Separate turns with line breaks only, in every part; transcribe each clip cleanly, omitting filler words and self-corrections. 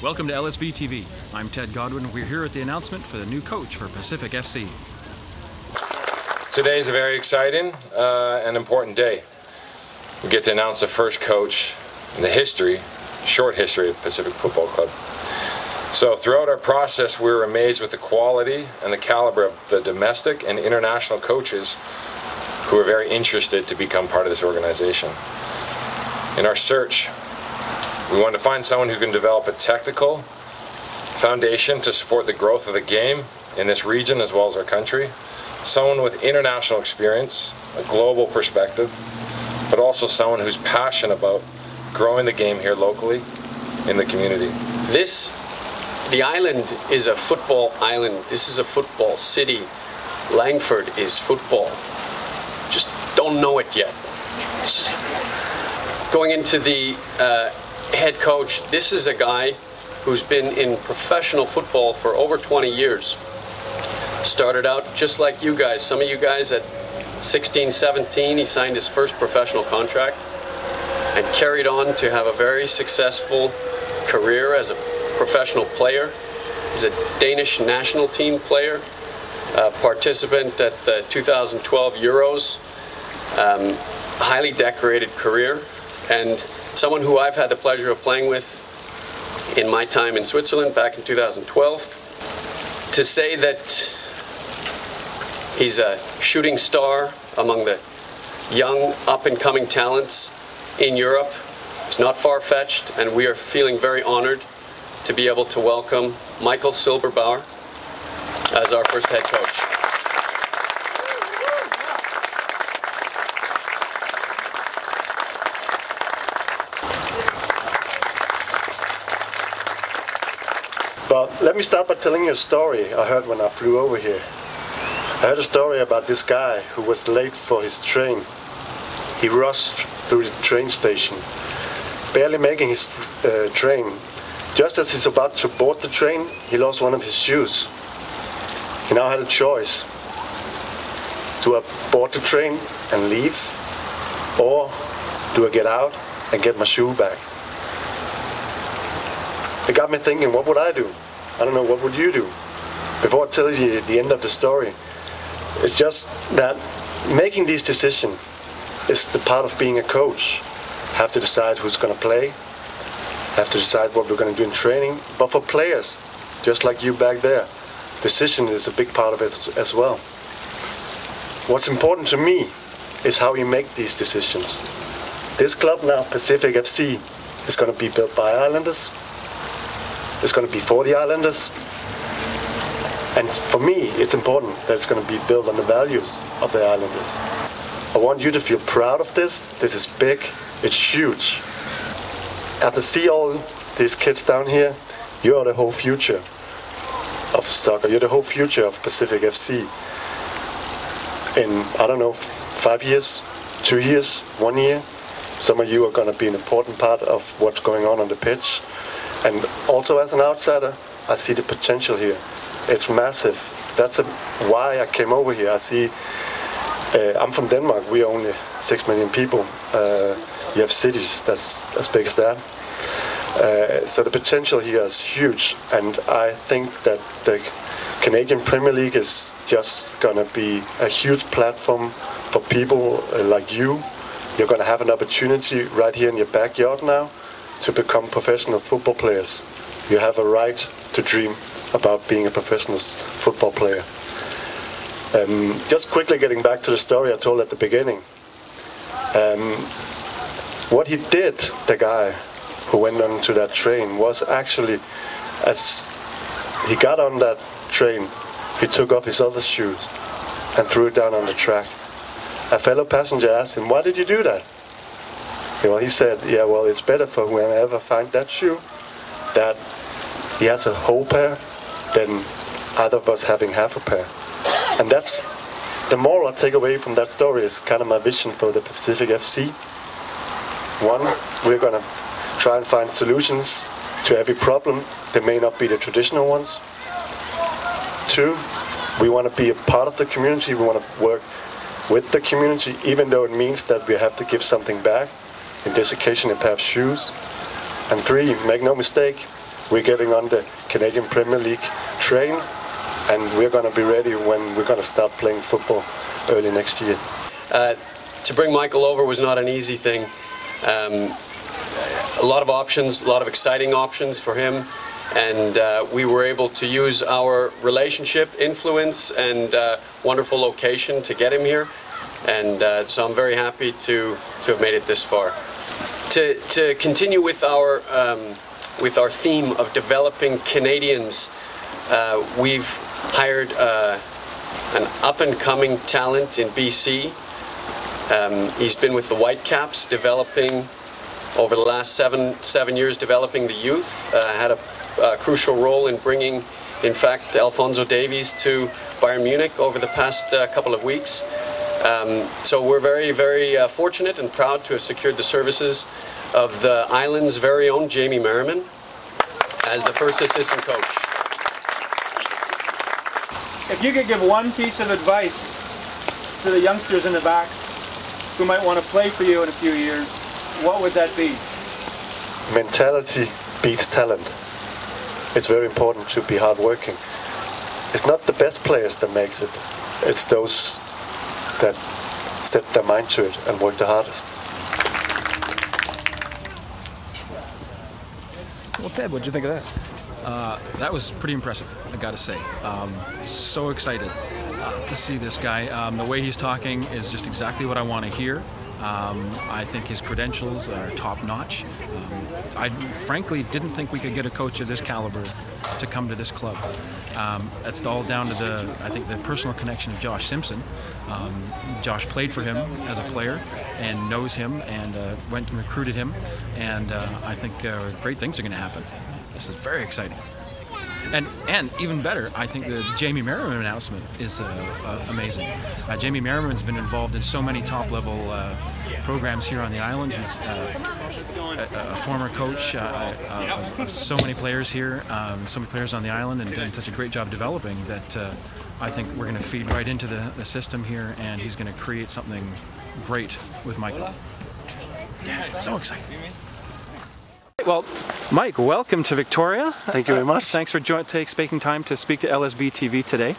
Welcome to LSBTV. I'm Ted Godwin. We're here at the announcement for the new coach for Pacific FC.
Today is a very exciting and important day. We get to announce the first coach in the short history of Pacific Football Club. So throughout our process, we were amazed with the quality and the caliber of the domestic and international coaches who were very interested to become part of this organization. In our search, we wanted to find someone who can develop a technical foundation to support the growth of the game in this region as well as our country. Someone with international experience, a global perspective, but also someone who's passionate about growing the game here locally in the community.
The island is a football island. This is a football city. Langford is football. Just don't know it yet. Going into the head coach, this is a guy who's been in professional football for over 20 years. Started out just like you guys. Some of you guys at 16, 17, he signed his first professional contract and carried on to have a very successful career as a professional player. He's a Danish national team player, participant at the 2012 Euros, highly decorated career, and someone who I've had the pleasure of playing with in my time in Switzerland back in 2012. To say that he's a shooting star among the young up-and-coming talents in Europe is not far-fetched, and we are feeling very honored to be able to welcome Michael Silberbauer as our first head coach.
But let me start by telling you a story I heard when I flew over here. I heard a story about this guy who was late for his train. He rushed through the train station, barely making his train. Just as he's about to board the train, he lost one of his shoes. He now had a choice. Do I board the train and leave? Or do I get out and get my shoe back? It got me thinking, what would I do? I don't know, what would you do? Before I tell you the end of the story, it's just that making these decisions is the part of being a coach. Have to decide who's going to play, have to decide what we're going to do in training. But for players, just like you back there, decision is a big part of it as well. What's important to me is how you make these decisions. This club now, Pacific FC, is going to be built by Islanders. It's going to be for the Islanders. And for me, it's important that it's going to be built on the values of the Islanders. I want you to feel proud of this. This is big. It's huge. As I see all these kids down here, you are the whole future of soccer. You're the whole future of Pacific FC. In, I don't know, 5 years, 2 years, 1 year, some of you are going to be an important part of what's going on the pitch. And also as an outsider, I see the potential here. It's massive. That's why I came over here. I see, I'm from Denmark. We are only 6 million people. You have cities that's as big as that. So the potential here is huge, and I think that the Canadian Premier League is just going to be a huge platform for people like you. You're going to have an opportunity right here in your backyard now to become professional football players. You have a right to dream about being a professional football player. Just quickly getting back to the story I told at the beginning. What he did, the guy who went onto that train, was actually, as he got on that train, he took off his other shoes and threw it down on the track. A fellow passenger asked him, "Why did you do that?" Well, he said, "Yeah, well, it's better for whoever finds that shoe that he has a whole pair than either of us having half a pair." And that's the moral I take away from that story. Is kind of my vision for the Pacific FC. One, we're going to try and find solutions to every problem. They may not be the traditional ones. Two, we want to be a part of the community. We want to work with the community, even though it means that we have to give something back. In this occasion, a pair of shoes. And three, make no mistake, we're getting on the Canadian Premier League train, and we're going to be ready when we're going to start playing football early next year.
To bring Michael over was not an easy thing. A lot of options, a lot of exciting options for him, and we were able to use our relationship, influence, and wonderful location to get him here. And so I'm very happy to have made it this far. To continue with our theme of developing Canadians, we've hired an up-and-coming talent in BC. He's been with the Whitecaps, developing over the last seven years, developing the youth. Had a crucial role in bringing, in fact, Alphonso Davies to Bayern Munich over the past couple of weeks. So we're very, very fortunate and proud to have secured the services of the island's very own Jamie Merriman as the first assistant coach.
If you could give one piece of advice to the youngsters in the back who might want to play for you in a few years, what would that be?
Mentality beats talent. It's very important to be hardworking. It's not the best players that makes it. It's those that set their mind to it and work the hardest.
Well, Ted, what'd you think of that? That was pretty impressive, I gotta say. So excited to see this guy. The way he's talking is just exactly what I want to hear. I think his credentials are top-notch. I frankly didn't think we could get a coach of this caliber to come to this club. It's all down to I think the personal connection of Josh Simpson. Josh played for him as a player and knows him and went and recruited him, and I think great things are going to happen. This is very exciting. And even better, I think the Jamie Merriman announcement is amazing. Jamie Merriman's been involved in so many top-level programs here on the island. He's a former coach of so many players here, so many players on the island, and doing such a great job developing that I think we're going to feed right into the system here, and he's going to create something great with Michael. Yeah, so exciting. Well, Mike, welcome to Victoria.
Thank you very much.
Thanks for taking time to speak to LSBTV today.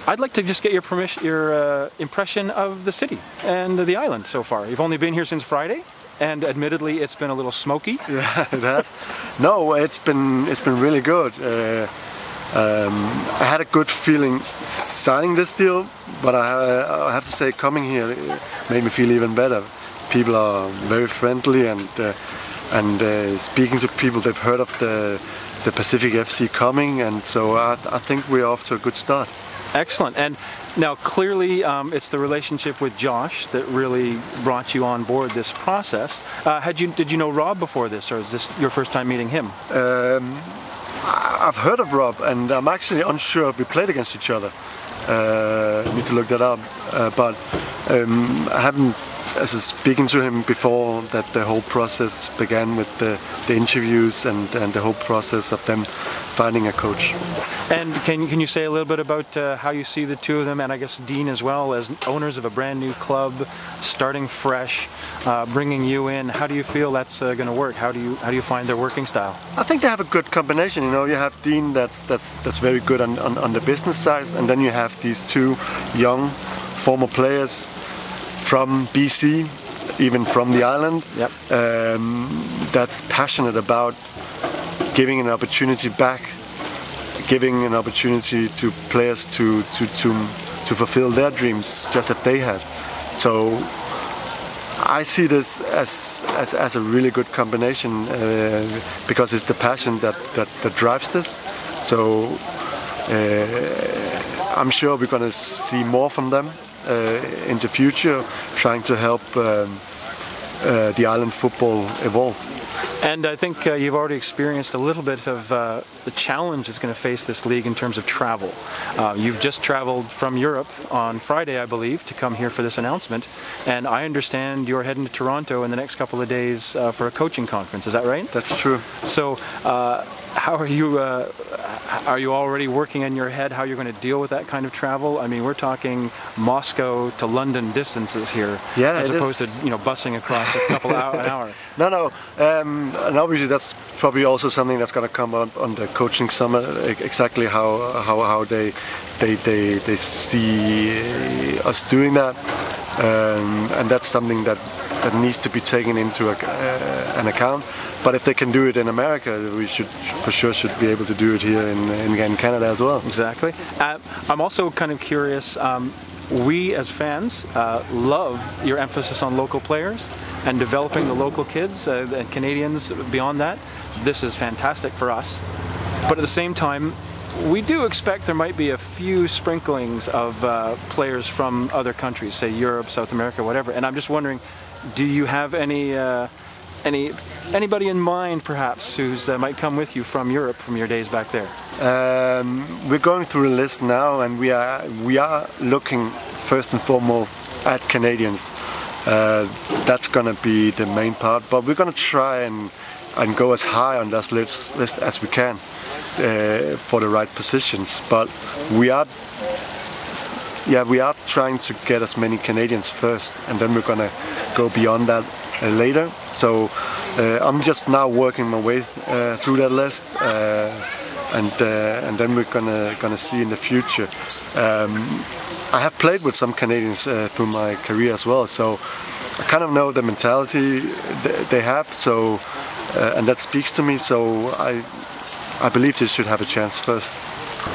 I'd like to just get your impression of the city and the island so far. You've only been here since Friday, and admittedly, it's been a little smoky.
Yeah, it has. No, it's been really good. I had a good feeling signing this deal, but I have to say, coming here made me feel even better. People are very friendly, and speaking to people, they've heard of the Pacific FC coming, and so I think we're off to a good start.
Excellent. And now clearly it's the relationship with Josh that really brought you on board this process. Did you know Rob before this, or is this your first time meeting him?
I've heard of Rob, and I'm actually unsure if we played against each other. I need to look that up, but I haven't speaking to him before that the whole process began with the interviews and the whole process of them finding a coach.
And can you say a little bit about how you see the two of them, and I guess Dean as well, as owners of a brand new club, starting fresh, bringing you in? How do you feel that's going to work? How do you find their working style?
I think they have a good combination. You know, you have Dean that's very good on the business side, and then you have these two young former players from BC, even from the island. Yep. That's passionate about giving an opportunity back, giving an opportunity to players to fulfill their dreams just as they had. So I see this as a really good combination because it's the passion that drives this. So I'm sure we're going to see more from them in the future, trying to help the island football evolve.
And I think you've already experienced a little bit of the challenge that's going to face this league in terms of travel. You've just traveled from Europe on Friday, I believe, to come here for this announcement, and I understand you're heading to Toronto in the next couple of days for a coaching conference. Is that right?
That's true.
So How are you? Are you already working in your head how you're going to deal with that kind of travel? I mean, we're talking Moscow to London distances here, as opposed to busing across a couple an hour.
No, and obviously that's probably also something that's going to come up on the coaching summit. Exactly how they see us doing that, and that's something that needs to be taken into an account. But if they can do it in America, we for sure should be able to do it here in Canada as well.
Exactly. I'm also kind of curious. We as fans love your emphasis on local players and developing the local kids and Canadians beyond that. This is fantastic for us. But at the same time, we do expect there might be a few sprinklings of players from other countries, say Europe, South America, whatever. And I'm just wondering, do you have anybody in mind, perhaps, who's might come with you from Europe from your days back there?
We're going through a list now, and we are looking first and foremost at Canadians. That's going to be the main part, but we're going to try and go as high on this list as we can for the right positions. But we are trying to get as many Canadians first, and then we're going to go beyond that later. So I'm just now working my way through that list, and then we're gonna see in the future. I have played with some Canadians through my career as well, so I kind of know the mentality they have. So and that speaks to me. So I believe they should have a chance first.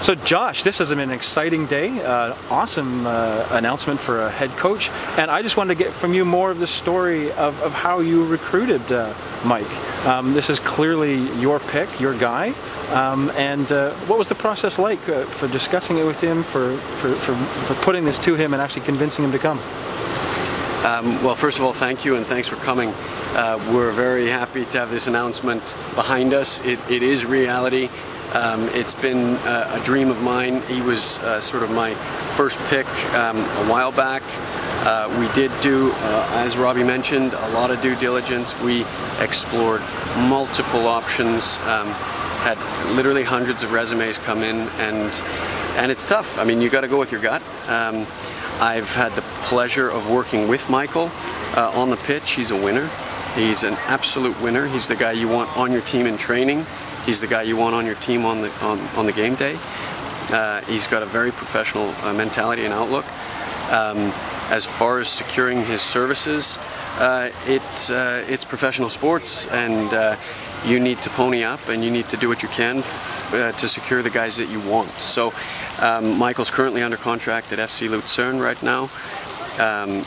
So Josh, this has been an exciting day, awesome announcement for a head coach, and I just wanted to get from you more of the story of how you recruited Mike. This is clearly your pick, your guy, and what was the process like for discussing it with him, for putting this to him and actually convincing him to come?
Well, first of all, thank you, and thanks for coming. We're very happy to have this announcement behind us. It is reality. It's been a dream of mine. He was sort of my first pick a while back. We did do, as Robbie mentioned, a lot of due diligence. We explored multiple options, had literally hundreds of resumes come in, and it's tough. I mean, you got to go with your gut. I've had the pleasure of working with Michael on the pitch. He's a winner. He's an absolute winner. He's the guy you want on your team in training. He's the guy you want on your team on the game day. He's got a very professional mentality and outlook. As far as securing his services, it's professional sports, and you need to pony up and you need to do what you can to secure the guys that you want. So Michael's currently under contract at FC Lucerne right now.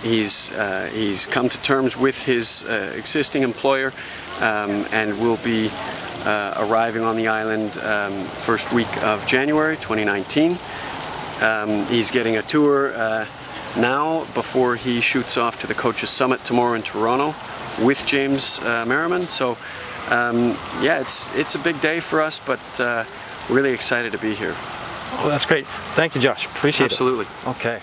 He's come to terms with his existing employer and will be arriving on the island first week of January 2019. He's getting a tour now before he shoots off to the Coaches Summit tomorrow in Toronto with James Merriman. So yeah, it's a big day for us, but really excited to be here.
Well, that's great. Thank you, Josh. Appreciate it.
Absolutely.
Okay.